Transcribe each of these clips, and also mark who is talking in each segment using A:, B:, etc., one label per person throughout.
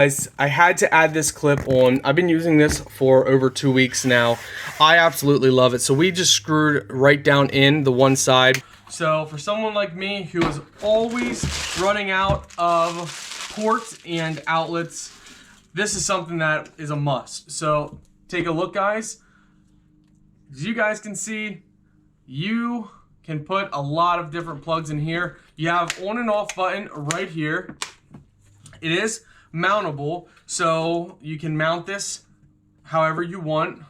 A: Guys, I had to add this clip on. I've been using this for over 2 weeks now. I absolutely love it. So we just screwed right down in the one side. So for someone like me who is always running out of ports and outlets, this is something that is a must. So take a look, guys. As you guys can see, you can put a lot of different plugs in here. You have on and off button right here. It is mountable, so you can mount this however you want.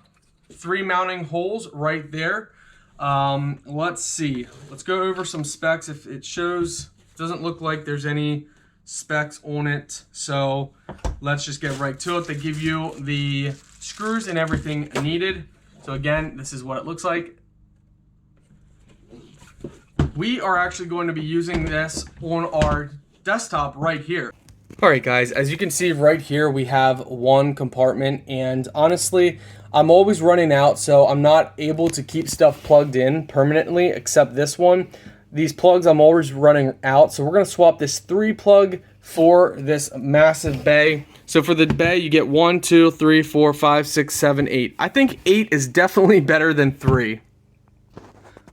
A: 3 mounting holes right there. Let's see. Let's go over some specs. If it shows, doesn't look like there's any specs on it, so let's just get right to it. They give you the screws and everything needed. So again, this is what it looks like. We are actually going to be using this on our desktop right here. Alright guys, as you can see right here we have one compartment, and honestly I'm always running out, so I'm not able to keep stuff plugged in permanently except this one. These plugs I'm always running out, so we're going to swap this 3 plug for this massive bay. So for the bay you get 1, 2, 3, 4, 5, 6, 7, 8. I think 8 is definitely better than 3.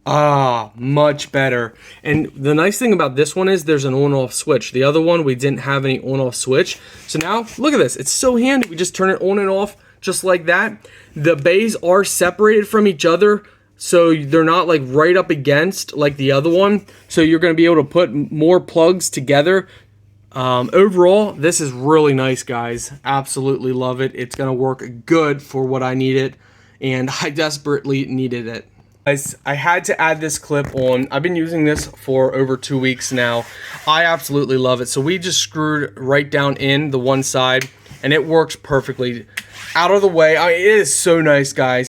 A: Ah, much better. And the nice thing about this one is there's an on-off switch. The other one, we didn't have any on-off switch. So now, look at this. It's so handy. We just turn it on and off just like that. The bays are separated from each other, so they're not like right up against like the other one. So you're going to be able to put more plugs together. Overall, this is really nice, guys. Absolutely love it. It's going to work good for what I need it, and I desperately needed it. Guys, I had to add this clip on. I've been using this for over 2 weeks now. I absolutely love it. So we just screwed right down in the one side, and it works perfectly. Out of the way. I mean, it is so nice, guys.